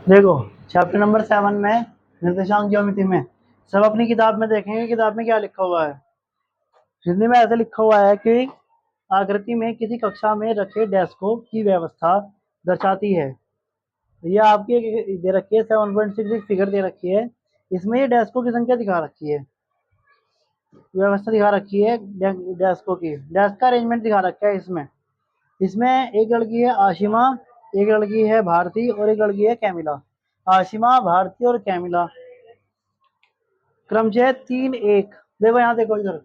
देखो, chapter number 7 में निर्देशांक ज्योमेट्री में सब अपनी किताब में देखेंगे किताब में क्या लिखा हुआ है। हिंदी में ऐसे लिखा हुआ है कि आकृति में किसी कक्षा में रखे डेस्कों की व्यवस्था दर्शाती है। ये आपकी एक दे रखी है 7.6 फिगर दे रखी है। इसमें ये डेस्कों की संख्या दिखा रखी है, व्यवस्था दिखा रखी है डेस्कों की, डेस्क का अरेंजमेंट दिखा रखा है। इसमें इसमें एक लड़की है आशिमा, एक लड़की है भारती और एक लड़की है कैमिला। आशिमा, भारती और कैमिला क्रमशः 3 1। देखो यहाँ देखो इधर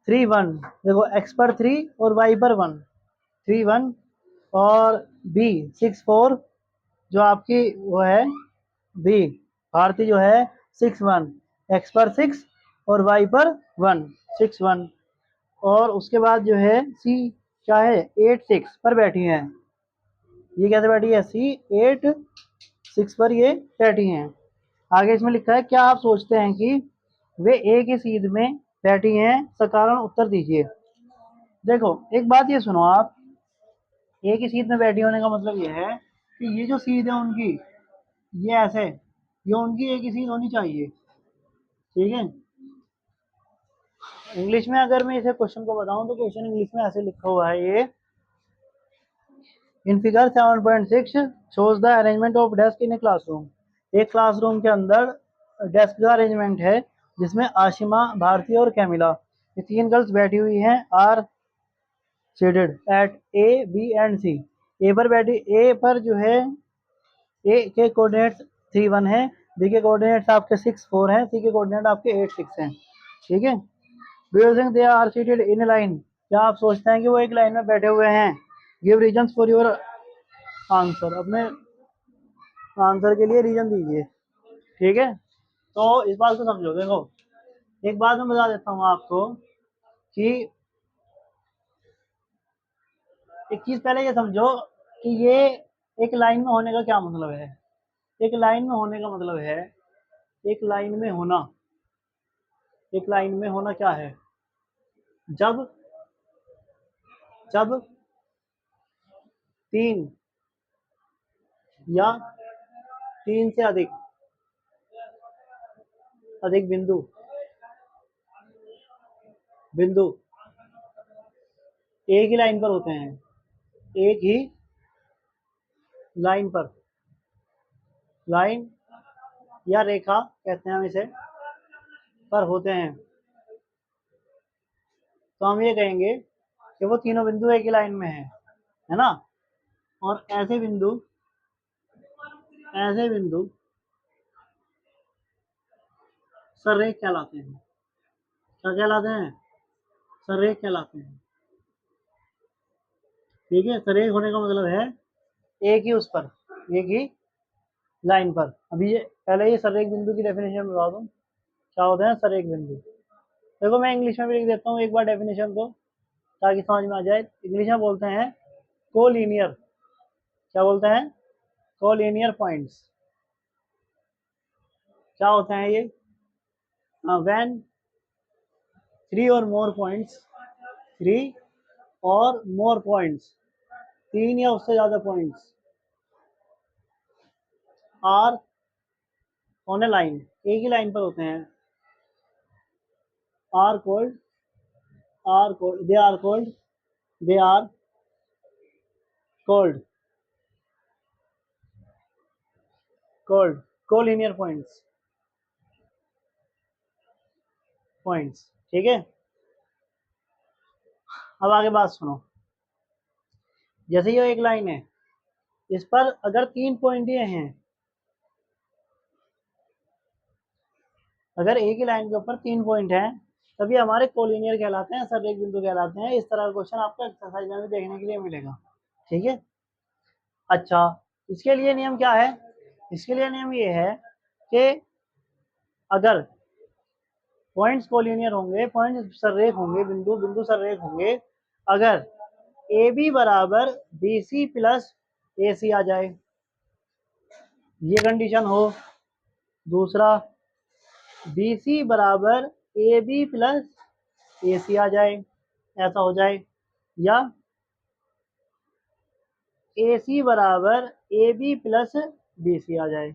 3 1। देखो x पर 3 और y पर 1, 3 1 और b 6 4 जो आपकी वो है b भारती जो है 6 1, x पर 6 और y पर 1 6 1। और उसके बाद जो है c क्या है 8 6 पर बैठी है। ये कैसे बैठी है c 8 6 पर ये बैठी हैं। आगे इसमें लिखा है क्या आप सोचते हैं कि वे एक ही सीध में बैठी हैं, सकारण उत्तर दीजिए। देखो एक बात ये सुनो आप, एक ही सीध में बैठी होने का मतलब ये है कि ये जो सीध है उनकी, ये ऐसे, ये उनकी एक ही सीध होनी चाहिए। ठीक है, इंग्लिश में अगर मैं इसे क्वेश्चन को बताऊं तो क्वेश्चन इंग्लिश में ऐसे लिखा हुआ है ये in figure 7.6 shows the arrangement of desk in a classroom। एक क्लासरूम के अंदर डेस्क का अरेंजमेंट है जिसमें आशिमा, भारती और कैमिला ये 3 गर्ल्स बैठी हुई हैं are seated at A B and C. A पर बैठी, ए पर जो है ए के कोऑर्डिनेट्स 3 1 है, बी के कोऑर्डिनेट्स आपके 6 4 हैं, सी के कोऑर्डिनेट आपके 8 6 हैं। ठीक है, do you think they are seated in a line? क्या आप सोचते हैं कि वो एक लाइन में बैठे हुए हैं? Give reasons for your answer, अपने आंसर के लिए रीजन दीजिए। ठीक है, तो इस बात को समझो। देखो एक बात मैं बता देता हूँ आपको कि एक चीज पहले ये समझो कि ये एक लाइन में होने का क्या मतलब है। एक लाइन में होने का मतलब है, एक लाइन में होना, एक लाइन में होना क्या है? जब जब 3 या 3 से अधिक अधिक बिंदु बिंदु एक ही लाइन पर होते हैं, एक ही लाइन पर, लाइन या रेखा कहते हैं हम इसे, पर होते हैं, तो हम ये कहेंगे कि वो तीनों बिंदु एक ही लाइन में है ना। और ऐसे बिंदु सररेख कहलाते हैं। क्या कहलाते हैं? सररेख कहलाते हैं। ठीक है, सररेख होने का मतलब है एक ही उस पर, एक ही लाइन पर। अभी ये पहले ये सररेख बिंदु की डेफिनेशन बता दूं, क्या होते हैं सररेख बिंदु। देखो मैं इंग्लिश में भी लिख देता हूँ एक बार डेफिनेशन को ताकि समझ में आ जाए। इंग्लिश में बोलते हैं कोलिनियर, क्या बोलते हैं? Collinear points. क्या होते हैं ये? व्हेन 3 और मोर पॉइंट्स, 3 या उससे ज्यादा points are on a line, एक ही लाइन पर होते हैं, are called they are called they are called called collinear points. ठीक है, अब आगे बात सुनो। जैसे ये एक लाइन है, इस पर अगर 3 पॉइंट ये हैं, अगर एक ही लाइन के ऊपर 3 पॉइंट हैं तभी हमारे कोलिनियर कहलाते हैं, सररेख बिंदु कहलाते हैं। इस तरह का क्वेश्चन आपको एक्सरसाइज में भी देखने के लिए मिलेगा। ठीक है, अच्छा इसके लिए नियम क्या है? इसके लिए नियम ये है कि अगर पॉइंट्स कोलिनियर होंगे, पॉइंट सररेख होंगे, बिंदु बिंदु सररेख होंगे, अगर ए बी बराबर बी सी प्लस ए सी आ जाए, ये कंडीशन हो। दूसरा बी सी बराबर ए बी प्लस ए सी आ जाए, ऐसा हो जाए। या ए सी बराबर A B plus B C आ जाए।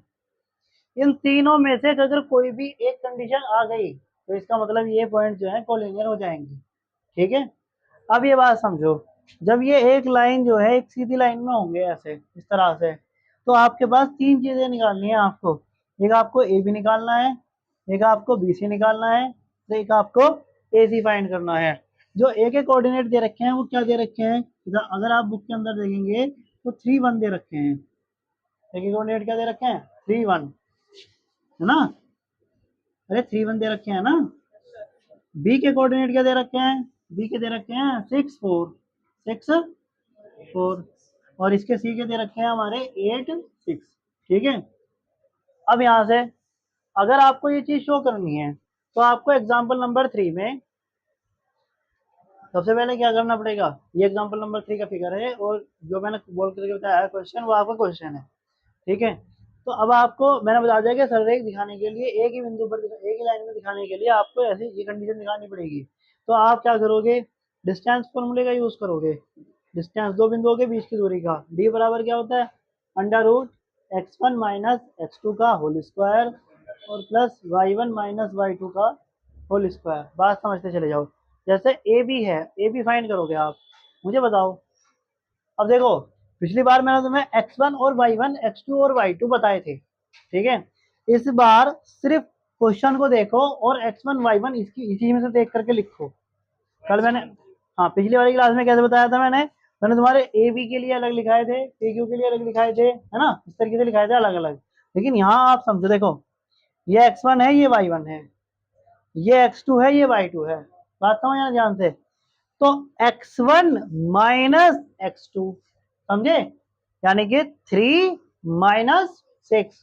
इन तीनों में से अगर कोई भी एक कंडीशन आ गई तो इसका मतलब ये पॉइंट जो है कोलिनियर हो जाएंगे। ठीक है, अब ये बात समझो, जब ये एक लाइन जो है एक सीधी लाइन में होंगे ऐसे इस तरह से, तो आपके पास तीन चीजें निकालनी है आपको। एक आपको ए बी निकालना है, एक आपको बी सी निकालना है, तो एक आपको ए सी फाइंड करना है। जो ए के कोऑर्डिनेट दे रखे हैं वो क्या दे रखे हैं, अगर आप बुक के अंदर देखेंगे तो 3 1 दे रखे हैं। ए के कोऑर्डिनेट क्या दे रखे हैं, 3 1, है ना। अरे 3 1 दे रखे हैं ना। बी के कोऑर्डिनेट क्या दे रखे हैं, बी के दे रखे हैं 6 4 और इसके सी के दे रखे हैं हमारे 8 6। ठीक है, अब यहां से अगर आपको ये चीज शो करनी है तो आपको एग्जाम्पल नंबर 3 में सबसे पहले क्या करना पड़ेगा, ये एग्जाम्पल नंबर 3 का फिगर है और जो मैंने बोल करके बताया क्वेश्चन वो आपका क्वेश्चन है। ठीक है, तो अब आपको मैंने बता दिया कि सररेख दिखाने के लिए एक ही बिंदु पर एक ही लाइन में दिखाने के लिए आपको ऐसी ये कंडीशन दिखानी पड़ेगी। तो आप क्या करोगे, डिस्टेंस फॉर्मूले का यूज करोगे। डिस्टेंस दो बिंदुओं के बीच की दूरी का, डी बराबर क्या होता है, under root x1 minus x2 का होल स्क्वायर और प्लस y1 माइनस y2 का होल स्क्वायर। बात समझते चले जाओ। जैसे ए बी है, ए बी फाइंड करोगे आप, मुझे बताओ। अब देखो, पिछली बार मैंने तुम्हें x1 और y1 x2 और y2 बताए थे। ठीक है, इस बार सिर्फ क्वेश्चन को देखो और x1 y1 इसकी इसी में से देख करके लिखो। कल मैंने, हाँ पिछली वाली क्लास में कैसे बताया था मैंने तुम्हारे ए बी के लिए अलग लिखाए थे, ए क्यू के लिए अलग लिखाए थे, है ना, इस तरीके से लिखाए थे अलग अलग। लेकिन यहाँ आप समझो, देखो ये x1 है, ये y1 है, ये x2 है, ये y2 है। बात समझ आना ध्यान से। तो x1 माइनस x2, समझे, यानी कि 3 माइनस 6।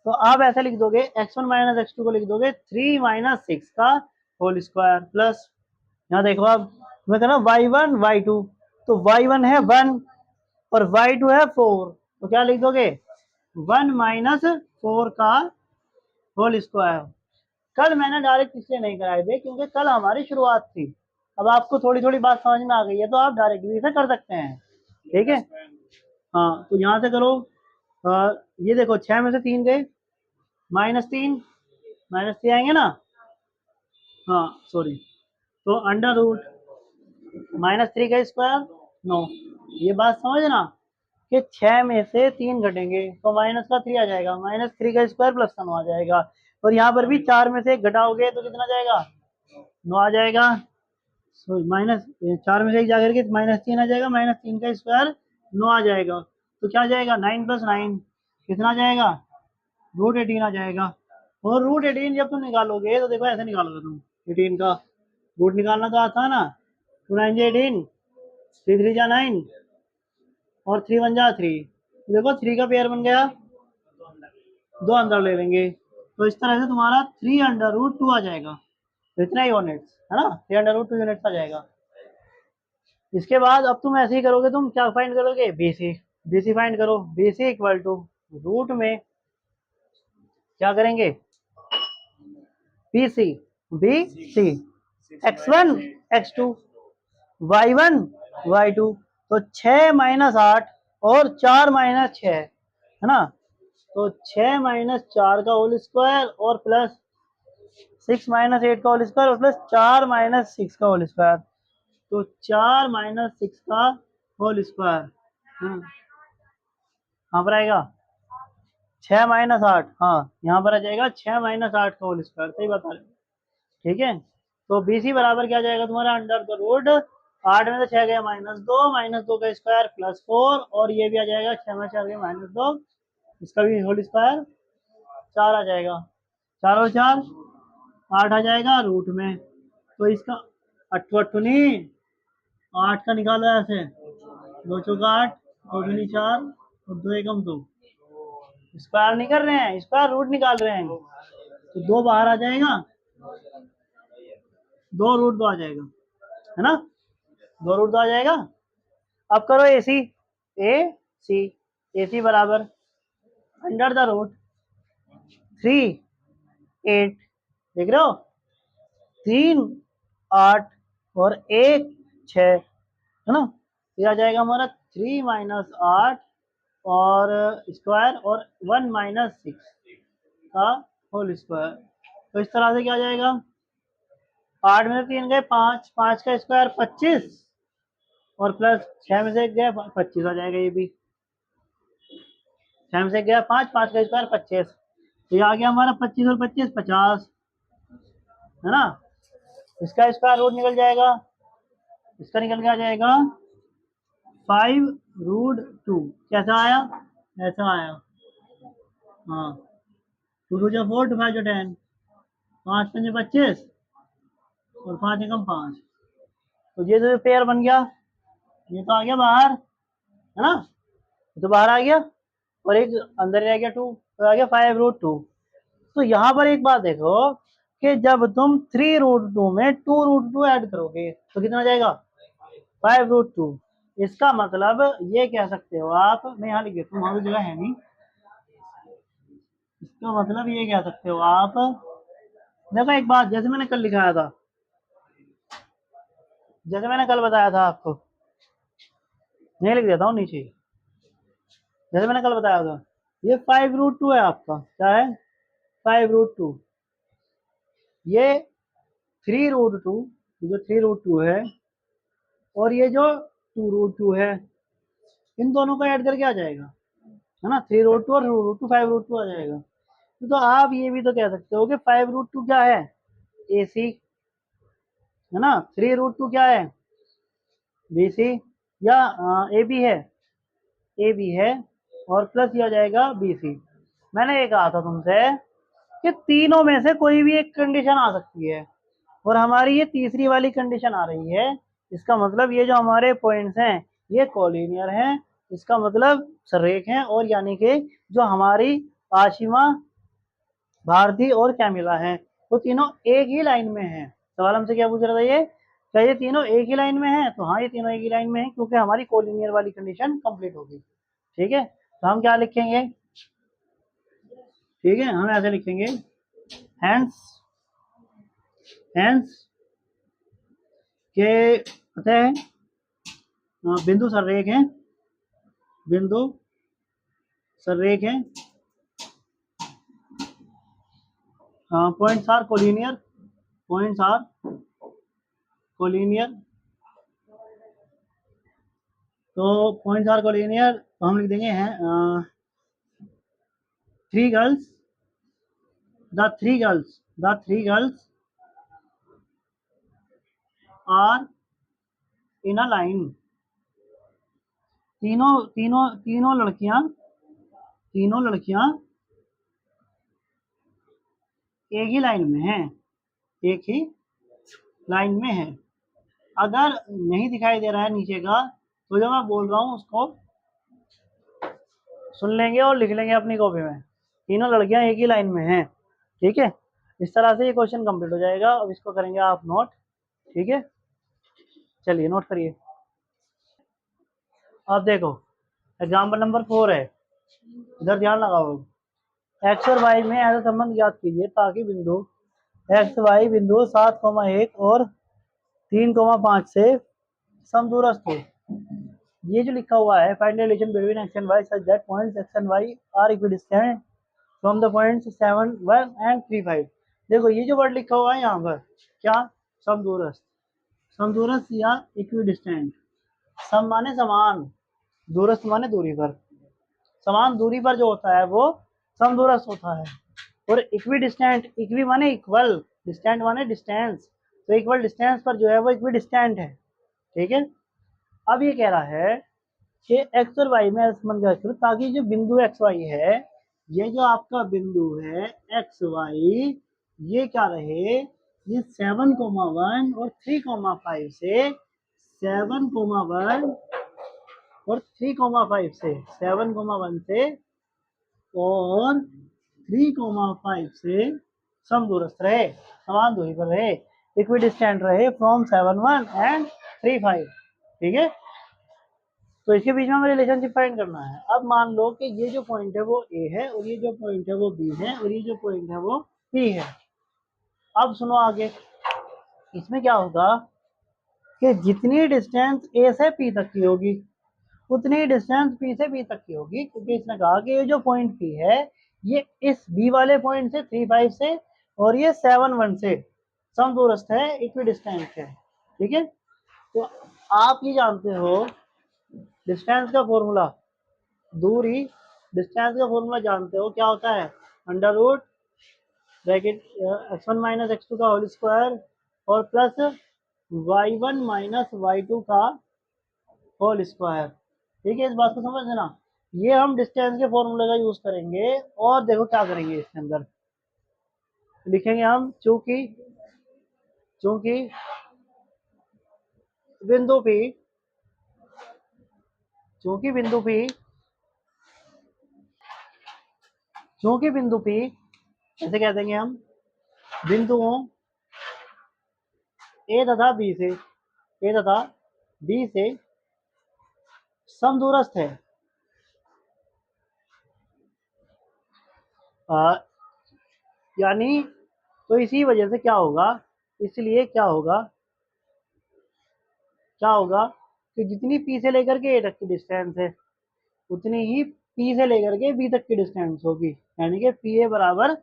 तो आप ऐसे लिख दोगे, x1 माइनस x2 को लिख दोगे 3 माइनस 6 का होल स्क्वायर प्लस, यहाँ देखो अब मैं कह रहा हूँ y1 y2, तो y1 है 1 और y2 है 4, तो क्या लिख दोगे 1 माइनस 4 का होल स्क्वायर। कल मैंने डायरेक्ट इसलिए नहीं कराए थे क्योंकि कल हमारी शुरुआत थी। अब आपको थोड़ी थोड़ी बात समझ में आ गई है तो आप डायरेक्ट भी इसे कर सकते हैं। ठीक है, हाँ तो यहाँ से करो। ये देखो 6 में से 3 गए, -3, -3 आएंगे ना, हाँ सॉरी, तो अंडर रूट -3 का स्क्वायर 9। ये बात समझना कि 6 में से 3 घटेंगे तो माइनस का 3 आ जाएगा, -3 का स्क्वायर प्लस का 9 आ जाएगा। और यहाँ पर भी 4 में से 1 घटाओगे तो कितना जाएगा, 9 आ जाएगा। माइनस 4 में से 1 जाकर के -3 आ जाएगा, -3 का स्क्वायर 9 आ जाएगा। तो क्या आ जाएगा 9 + 9 कितना आ जाएगा, √18 आ जाएगा। और √18 जब तुम निकालोगे तो देखो ऐसे निकालोगे तुम, 18 का रूट निकालना तो आता है ना, 2 9 18, 3 3 जा 9 और 3 1 जा 3। देखो 3 का पेयर बन गया, 2 अंदर ले लेंगे, तो इस तरह से तुम्हारा 3√2 आ जाएगा। तो इतना ही यूनिट्स है ना, 3√2 यूनिट्स आ जाएगा। इसके बाद अब तुम ऐसे ही करोगे, तुम क्या फाइंड करोगे, बीसी। बीसी फाइंड करो, बीसी इक्वल टू रूट में क्या करेंगे, BC, B C, x1 x2 y1 y2, तो 6 - 8 और 4 - 6 है ना, तो 6 - 4 का होल स्क्वायर और प्लस 6 - 8 का होल स्क्वायर और प्लस 4 - 6 का होल स्क्वायर, तो 4 - 6 का होल स्क्वायर कहाँ पर आएगा, 6 - 8, हाँ यहाँ पर आ जाएगा 6 - 8 का होल स्क्वायर, सही बता रहे। ठीक है, तो बीसी बराबर क्या जाएगा तुम्हारा, अंडर द रूट 8 में से 6 गया -2, -2 का स्क्वायर प्लस 4 और ये भी आ जाएगा 6 में 4 गया -2, इसका भी होल स्क्वायर 4 आ जाएगा, 4 और 4 8 आ जाएगा रूट में। तो इसका 8 8 नहीं, 8 का निकालो ऐसे, 2 चौका 8, 2 दूनी 4 और 2 एकम 2, स्क्वायर नहीं कर रहे हैं, स्क्वायर रूट निकाल रहे हैं, तो 2 बाहर आ जाएगा, 2√2 आ जाएगा, है ना, 2√2 आ जाएगा। अब करो एसी, ए सी, ए सी बराबर अंडर द रूट 3 8, देख रहे हो, 3 8 और 1 6, है ना, ये आ जाएगा हमारा 3 - 8 और स्क्वायर और 1 - 6 का होल स्क्वायर। तो इस तरह से क्या आ जाएगा, 8 में से 3 गए 5, 5 का स्क्वायर 25 और प्लस 6 में से 1 गया 25 आ जाएगा ये भी। 6 में से 1 गया 5, 5 का स्क्वायर 25, तो ये आ गया हमारा 25 और 25 50, है ना। इसका स्क्वायर रूट निकल जाएगा, इसका निकल के आ जाएगा 5√2। कैसा आया, ऐसा आया। हाँ, 2 × 4 2 5 10, 5 × 5 25 और 5 एकम 5। तो ये जो पेयर बन गया ये तो आ गया बाहर, है ना, ये तो बाहर आ गया और एक अंदर रह गया 2, तो आ गया 5√2। तो यहाँ पर एक बात देखो कि जब तुम 3√2 में 2√2 ऐड करोगे तो कितना आ जाएगा 5√2। इसका मतलब ये कह सकते हो आप, मैं यहाँ लिख देता हूँ, वहां तो जगह है नहीं। इसका मतलब ये कह सकते हो आप, देखो एक बात, जैसे मैंने कल लिखाया था, जैसे मैंने कल बताया था आपको, नहीं लिख देता हूँ नीचे, जैसे मैंने कल बताया था, ये 5√2 है आपका, क्या है 5√2। ये 3√2, जो 3√2 है और ये जो 2√2 है, इन दोनों को ऐड करके आ जाएगा, है ना, 3√2 और 2√2 5√2 आ जाएगा। तो आप ये भी तो कह सकते हो कि 5√2 क्या है AC, है ना, 3√2 क्या है BC, या AB है, AB है और प्लस ये आ जाएगा BC। मैंने ये कहा था तुमसे कि तीनों में से कोई भी एक कंडीशन आ सकती है और हमारी ये तीसरी वाली कंडीशन आ रही है। इसका मतलब ये जो हमारे पॉइंट्स हैं ये कोलिनियर हैं, इसका मतलब सरेख हैं, और यानी कि जो हमारी आशिमा, भारती और कैमिला हैं वो तीनों एक ही लाइन में हैं। सवाल हमसे क्या पूछ रहा था, ये क्या ये तीनों एक ही लाइन में हैं, तो हाँ ये तीनों एक ही लाइन में हैं क्योंकि हमारी कोलिनियर वाली कंडीशन कंप्लीट होगी। ठीक है, तो हम क्या लिखेंगे, ठीक है हम ऐसे लिखेंगे, हैंस, हैंस के पता है बिंदु सररेख हैं, बिंदु सररेख हैं, points are collinear, points are collinear. तो पॉइंट्स आर कोलिनियर तो हम लिख देंगे हैं three girls, the three girls are in a line। तीनों तीनों तीनों लड़कियां एक ही लाइन में हैं, एक ही लाइन में है। अगर नहीं दिखाई दे रहा है नीचे का तो जो मैं बोल रहा हूँ उसको सुन लेंगे और लिख लेंगे अपनी कॉपी में, तीनों लड़कियां एक ही लाइन में हैं। ठीक है, इस तरह से ये क्वेश्चन कंप्लीट हो जाएगा। अब इसको करेंगे आप नोट, ठीक है, चलिए नोट करिए। अब देखो एग्जाम्पल नंबर 4 है, इधर ध्यान लगाओ। एक्स और वाई में ऐसा संबंध ज्ञात कीजिए ताकि बिंदु एक्स वाई बिंदु 7,1 और 3,5 से समदूरस्थ हो। ये जो लिखा हुआ है, find the relation between x and y such that points x and y are equidistant from the points 7 1 and 3 5। देखो ये जो वर्ड लिखा हुआ है यहाँ पर, क्या, समदूरस्थ, समदूरस्थ या इक्विडिस्टेंट। सम माने समान, दूरस्थ माने दूरी पर, समान दूरी पर जो होता है वो समदूरस्थ होता है। और इक्विडिस्टेंट, इक्वी माने इक्वल, डिस्टेंट माने डिस्टेंस, तो इक्वल डिस्टेंस पर जो है वो इक्विडिस्टेंट है। ठीक है, अब ये कह रहा है कि एक्स और वाई में संबंध ज्ञात करो ताकि जो बिंदु एक्स वाई है, ये जो आपका बिंदु है एक्स वाई, ये क्या रहे, ये 7,1 और 3,5 से 7,1 और 3,5 से 7,1 से और 3,5 से समदूरस्थ रहे, समान दूरी पर रहे, इक्विडिस्टेंट रहे फ्रॉम 7 1 एंड 3 5। ठीक है, तो इसके बीच में हमें रिलेशनशिप फाइंड करना है। अब मान लो कि ये जो पॉइंट है वो ए है और ये जो पॉइंट है वो बी है और ये जो पॉइंट है वो पी है। अब सुनो आगे, इसमें क्या होगा कि जितनी डिस्टेंस ए से पी तक की होगी उतनी ही डिस्टेंस पी से बी तक की होगी, क्योंकि इसने कहा कि ये जो पॉइंट पी है ये इस बी वाले पॉइंट से 3, 5 से और ये 7, 1 से समदूरस्थ है, इक्वी डिस्टेंस है। ठीक है, तो आप ये जानते हो डिस्टेंस का फॉर्मूला, दूरी डिस्टेंस का फॉर्मूला जानते हो क्या होता है, under root bracket x1 minus x2 का होल स्क्वायर और प्लस y1 माइनस y2 का होल स्क्वायर। ठीक है, इस बात को समझ लेना। ये हम डिस्टेंस के फॉर्मूले का यूज करेंगे और देखो क्या करेंगे इसके अंदर, लिखेंगे हम चूंकि चूंकि बिंदु P चूंकि बिंदु P चूंकि बिंदु P ऐसे कह देंगे हम बिंदुओं ए तथा बी से समदूरस्थ है, यानी तो इसी वजह से क्या होगा, इसलिए क्या होगा कि जितनी पी से लेकर के ए तक की डिस्टेंस है उतनी ही पी से लेकर के बी तक की डिस्टेंस होगी, यानी कि पी ए बराबर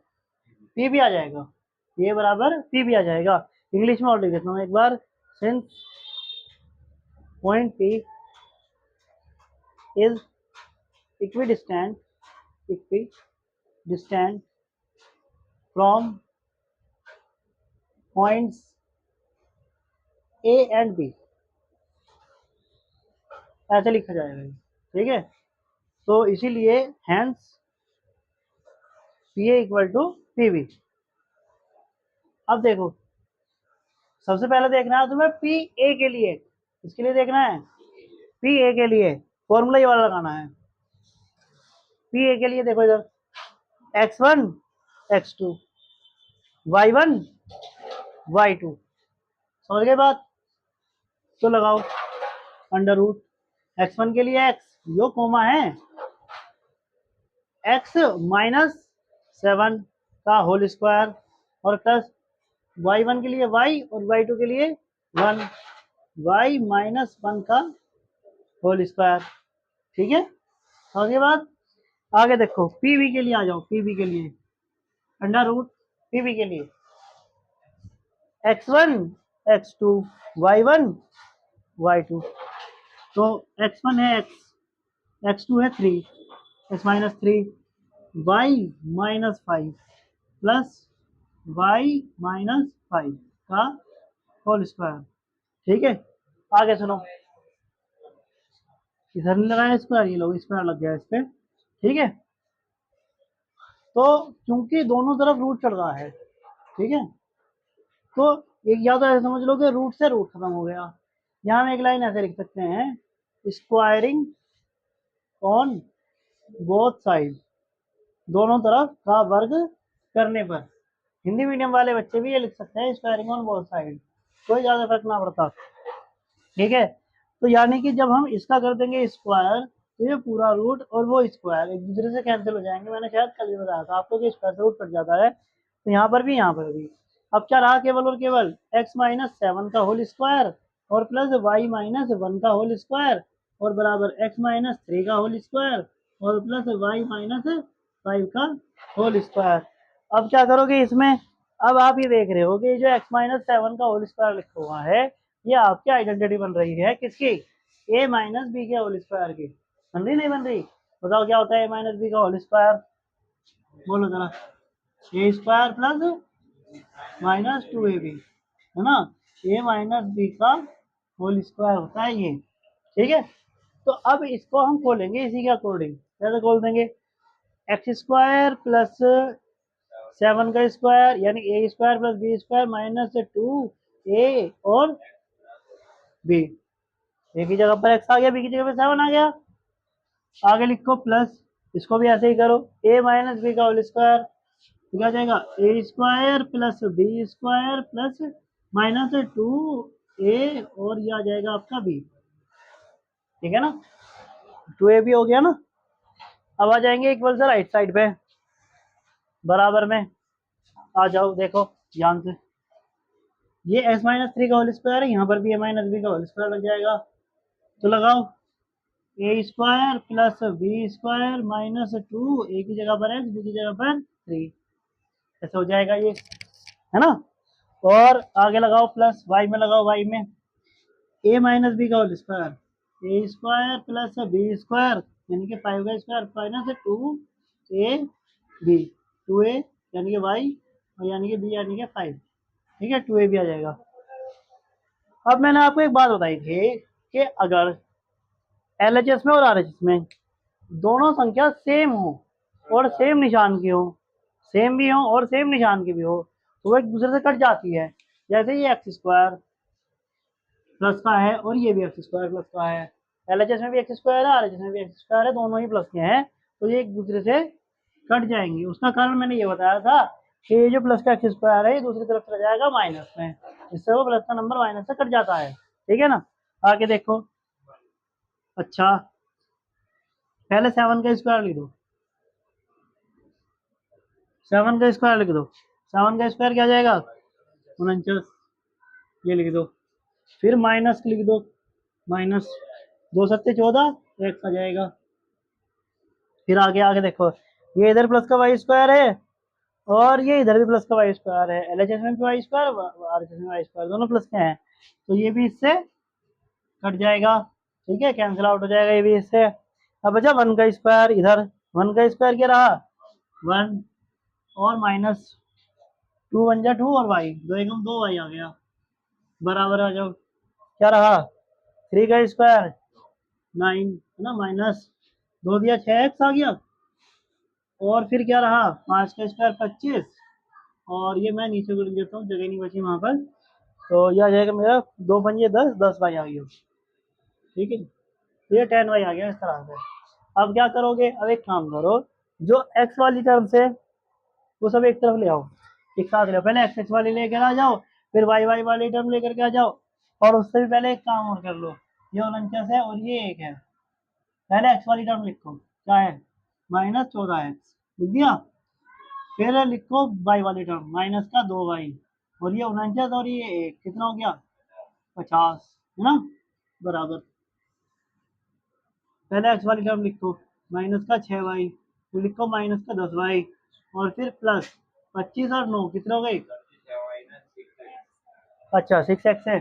पी भी आ जाएगा, पी ए बराबर पी भी आ जाएगा। इंग्लिश में और लिख देता हूँ एक बार, since point P is equidistant from points A and B, ऐसे लिखा जाएगा। ठीक है, तो इसीलिए hence P A equal to P B. अब देखो सबसे पहले देखना है तुम्हें पी ए के लिए, इसके लिए देखना है पी ए के लिए फॉर्मूला ये वाला लगाना है। पी ए के लिए देखो इधर x1 x2 y1 y2, समझ गए बात, तो लगाओ अंडर रूट x1 के लिए x यो कोमा है x माइनस 7 का होल स्क्वायर और प्लस y1 के लिए y और y2 के लिए 1 y माइनस 1 का होल स्क्वायर। ठीक है, आगे बात, आगे देखो पीवी के लिए आ जाओ, पीवी के लिए अंडर रूट पीवी के लिए x1 x2 y1 y2, तो x1 है x2 है 3 x minus 3 y minus 5 plus y minus 5 का होल स्क्वायर। ठीक है, आगे सुनो, इधर नहीं लगाया स्क्वायर, ये लोग स्क्वायर लग गया इस पे। ठीक है, तो क्योंकि दोनों तरफ रूट चढ़ रहा है, ठीक है, तो एक या तो ऐसे समझ लो कि रूट से रूट खत्म हो गया, यहाँ हम एक लाइन ऐसे लिख सकते हैं, स्क्वायरिंग ऑन बोथ साइड, दोनों तरफ का वर्ग करने पर। हिंदी मीडियम वाले बच्चे भी ये लिख सकते हैं स्क्वायरिंग ऑन बोथ साइड, कोई ज्यादा फर्क ना पड़ता। ठीक है, तो यानी कि जब हम इसका कर देंगे स्क्वायर तो ये पूरा रूट और वो स्क्वायर एक दूसरे से कैंसिल हो जाएंगे। मैंने शायद कल भी बताया था आपको कि स्क्वायर से रूट कट जाता है, तो यहाँ पर भी यहाँ पर भी। अब क्या रहा केवल और केवल x माइनस 7 का होल स्क्वायर और प्लस y माइनस 1 का होल स्क्वायर और बराबर x माइनस 3 का होल स्क्वायर और प्लस y माइनस 5 का होल स्क्वायर। अब क्या करोगे इसमें, अब आप ये देख रहे हो कि जो x माइनस 7 का होल स्क्वायर लिखा हुआ है ये आपकी आइडेंटिटी बन रही है किसकी, a माइनस बी के होल स्क्वायर की। बन रही नहीं बन रही, बताओ क्या होता है a माइनस बी का होल स्क्वायर, बोलो जरा, ए स्क्वायर प्लस माइनस 2ab है ना, a माइनस बी का होल स्क्वायर होता है ये। ठीक है, तो अब इसको हम खोलेंगे इसी के अकॉर्डिंग, कैसे खोल देंगे, एक्स स्क्वायर प्लस 7 का स्क्वायर यानी A square plus B square minus 2a और b, ए की जगह पर एक्स आ गया, बी की जगह पर 7 आ गया, आगे लिखो प्लस, इसको भी ऐसे ही करो, a माइनस बी का होल स्क्वायर, तो क्या जाएगा A square plus B square plus minus 2a और ये आ जाएगा आपका b। ठीक है ना, 2ab हो गया ना। अब आ जाएंगे इक्वल से राइट साइड पे, बराबर में आ जाओ, देखो ध्यान से, ये s माइनस 3 का होल स्क्वायर है, यहाँ पर भी a माइनस बी का होल स्क्वायर लग जाएगा, तो लगाओ A square plus B square minus 2, A की जगह पर एक्स, बी की जगह पर 3, ऐसे हो जाएगा ये, है ना। और आगे लगाओ प्लस, वाई में लगाओ, वाई में ए माइनस बी का होल स्क्वायर, ए स्क्वायर प्लस बी स्क्वायर यानी कि 5 का स्क्वायर माइनस 2 ए बी, 2 ए यानी कि वाई और यानी कि बी यानी कि 5, ठीक है, 2 ए भी आ जाएगा। अब मैंने आपको एक बात बताई थी कि अगर एलएचएस में और आरएचएस में दोनों संख्या सेम हो और सेम निशान की हो, सेम भी हो और सेम निशान की भी हो, तो वो एक दूसरे से कट जाती है। जैसे ये एक्स स्क्वायर प्लस का है और ये भी एक्स स्क्वायर प्लस का है, एलएचएस में भी एक्स स्क्वायर है, आरएचएस में भी एक्स स्क्वायर है, दोनों ही प्लस के हैं, तो ये एक दूसरे से कट जाएंगे। उसका कारण मैंने ये बताया था कि ये जो प्लस का एक्स स्क्वायर है ये दूसरी तरफ चला जाएगा माइनस में, इससे वो प्लस का नंबर माइनस से कट जाता है, ठीक है ना। आगे देखो, अच्छा पहले 7 का स्क्वायर लिख दो, 7 का स्क्वायर लिख दो, 7 का स्क्वायर क्या आ जाएगा 49, ये लिख दो, फिर माइनस लिख दो, माइनस 2 सत्ते 14 एक्स आ जाएगा। फिर आगे आगे देखो, ये इधर प्लस का वाई स्क्वायर है और ये इधर भी प्लस का वाई स्क्वायर है, एलएचएस में भी वाई स्क्वायर, आरएचएस में वाई स्क्वायर, दोनों प्लस के हैं, तो ये भी इससे कट जाएगा, ठीक है, कैंसिल आउट हो जाएगा ये भी इससे। अब बचा 1 का स्क्वायर, इधर 1 का स्क्वायर क्या रहा 1 और माइनस 2 1 जा 2 और वाई, दो एकम 2 वाई आ गया, बराबर आ जाओ, क्या रहा 3 का स्क्वायर 9 है ना, माइनस 2 दिया 6 एक्स आ गया, और फिर क्या रहा 5 का स्क्वायर 25, और ये मैं नीचे कर देता हूँ, जगह नहीं बची वहां पर, तो यह आ जाएगा मेरा 2 पंजे 10, 10 वाई आ गया, ठीक है, तो ये 10 वाई आ गया इस तरह से। अब क्या करोगे, अब एक काम करो, जो एक्स वाली टर्म से वो सब एक तरफ ले आओ, एक साथ ले आओ, पहले एक्स एक्स वाली लेकर आ जाओ, फिर वाई वाई वाली टर्म लेकर के आ जाओ, और उससे भी पहले एक काम और कर लो, ये 49 है और ये 1 है, पहले एक्स वाली टर्म लिखो, क्या है -14 एक्स, लिख दिया, फिर लिखो वाई वाली टर्म माइनस का 2 वाई, और ये 49 और ये 1 कितना हो गया 50, है ना, बराबर, पहले एक्स वाली टर्म लिखो माइनस का 6 वाई, फिर लिखो माइनस का 10 वाई, और फिर प्लस 25 और 9 कितने हो गए, अच्छा 6 एक्स है,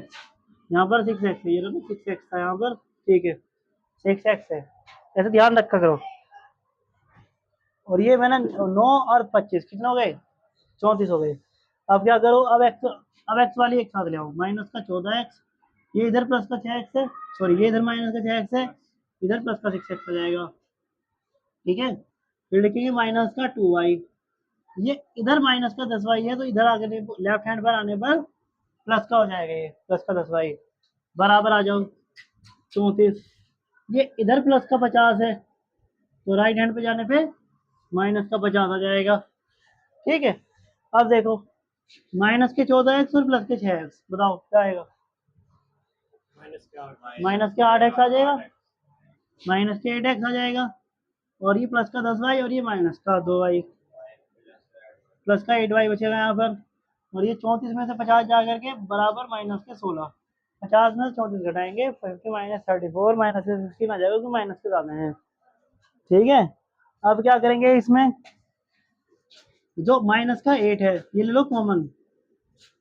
यहाँ पर 6 एक्स है, ये ना 6 एक्स था यहाँ पर, ठीक है 6 एक्स है, ऐसे ध्यान रखा करो। और ये मैंने 9 और 25 कितने हो गए 34 हो गए। अब क्या करो, अब एक्स वाली एक साथ ले आओ, माइनस का 14 एक्स, ये इधर प्लस का 6 एक्स है, सॉरी ये इधर माइनस का 6 एक्स है, इधर प्लस का 6 एक्स आ जाएगा, ठीक है, फिर लिखेंगे माइनस का 2 वाई, ये इधर माइनस का 10 वाई है, तो इधर आगे लेफ्ट हैंड पर आने पर प्लस का हो जाएगा, ये प्लस का 10 वाई, बराबर आ जाओ 34, ये इधर प्लस का 50 है, तो राइट हैंड पे जाने पे माइनस का 50 आ जाएगा, ठीक है। अब देखो माइनस के 14 एक्स और प्लस के 6 एक्स, बताओ क्या आएगा, माइनस के 8 एक्स आ जाएगा, माइनस के 8 एक्स आ जाएगा, और ये प्लस का 10 वाई और ये माइनस का 2 वाई, प्लस का 8 वाई बचेगा यहाँ पर, और ये 34 में से 50 जा करके बराबर माइनस के 16, 50 में से 34 घटाएंगे 50 माइनस 34 माइनस के 16 आ जाएगा, क्योंकि माइनस के ज्यादा है, ठीक है। अब क्या करेंगे, इसमें जो माइनस का 8 है ये ले लो कॉमन,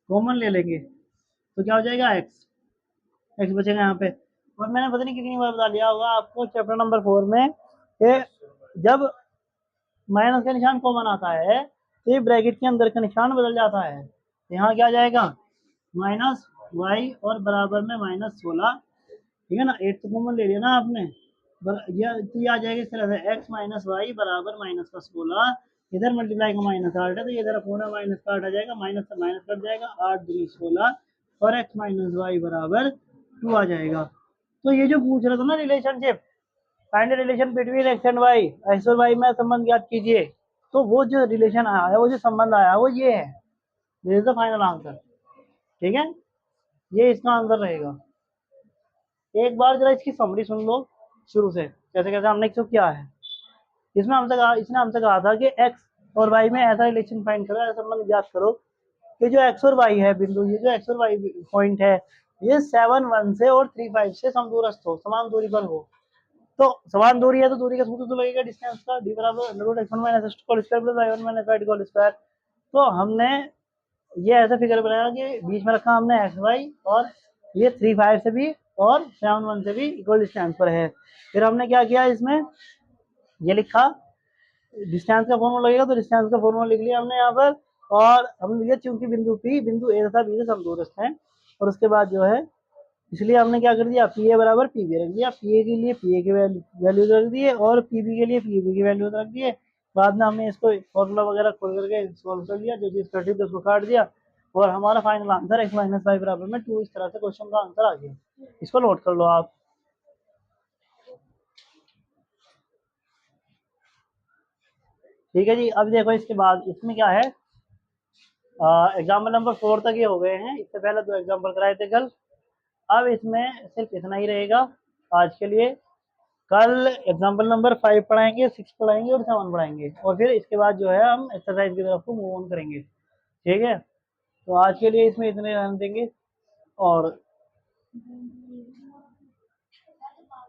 कॉमन ले लेंगे, तो क्या हो जाएगा एक्स, एक्स बचेगा यहाँ पे। और मैंने पता नहीं कितनी बार बता दिया होगा आपको चैप्टर नंबर 4 में कि जब माइनस का निशान कॉमन आता है तो ये ब्रैकेट के अंदर का निशान बदल जाता है, यहाँ क्या आ जाएगा माइनस वाई और बराबर में -16, ठीक है ना, 8 तो कॉमन ले लिया ना आपने, ये तो ये आ जाएगा इस तरह से एक्स माइनस वाई बराबर माइनस का 16, इधर मल्टीप्लाई का -8 है, तो ये इधर अपोना माइनस का 8 आ जाएगा, माइनस से माइनस कट जाएगा, 8 दूनी 16, और एक्स माइनस वाई बराबर 2 आ जाएगा। तो ये जो पूछ रहा था ना relationship, find relation between x and y, x और वाई में संबंध ज्ञात कीजिए, तो वो जो रिलेशन आया है, वो जो संबंध आया है वो ये है, this is the final answer, ठीक है, ये इसका आंसर रहेगा। एक बार जरा इसकी समरी सुन लो शुरू से, कैसे कैसे हमने इसको किया है। इसमें इसने हमसे कहा था कि एक्स और वाई में ऐसा रिलेशन फाइंड करो, ऐसा संबंध ज्ञात करो कि जो एक्स और वाई है बिंदु, ये जो एक्स और वाई पॉइंट है ये 7 1 से और 3 5 से समदूरस्थ हो, समान दूरी पर हो, तो समान दूरी है तो दूरी का सूत्र तो लगेगा डिस्टेंस का, डी बराबर under root x1 minus x2 whole square plus y1 minus y2 whole square. तो हमने ये ऐसा फिगर बनाया कि बीच में रखा हमने एक्स वाई, और ये 3 5 से भी और 7 1 से भी इक्वल डिस्टेंस पर है। फिर हमने क्या किया, इसमें ये लिखा डिस्टेंस का फॉर्मूला लगेगा, तो डिस्टेंस का फॉर्मूला लिख लिया हमने यहाँ पर। और हमने लिया चूंकि बिंदु पी बिंदु ए तथा बी से समदूरस्थ है, और उसके बाद जो है इसलिए हमने क्या कर दिया, पी ए बराबर पी बी रख दिया। पी ए के लिए पी ए की वैल्यू रख दिए और पी बी के लिए पी बी की वैल्यू रख दिए। बाद में हमने इसको फॉर्मूला वगैरह खोल करके सॉल्व कर लिया, जो चीज कटी थी उसको काट दिया, और हमारा final answer x minus y बराबर में 2। इस तरह से क्वेश्चन का आंसर आ गया। इसको नोट कर लो आप। ठीक है जी। अब देखो इसके बाद इसमें क्या है, एग्जाम्पल नंबर 4 तक ये हो गए हैं। इससे पहले 2 एग्जाम्पल कराए थे कल। अब इसमें सिर्फ इतना ही रहेगा आज के लिए। कल एग्जाम्पल नंबर 5 पढ़ाएंगे, 6 पढ़ाएंगे और 7 पढ़ाएंगे, और फिर इसके बाद जो है हम एक्सरसाइज की तरफ को मूव ऑन करेंगे। ठीक है, तो आज के लिए इसमें इतने रहने देंगे, और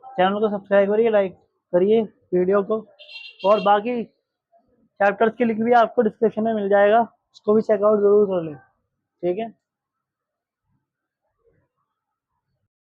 चैनल को सब्सक्राइब करिए, लाइक करिए वीडियो को, और बाकी चैप्टर्स की लिंक भी आपको डिस्क्रिप्शन में मिल जाएगा, उसको भी चेकआउट जरूर कर लें। ठीक है।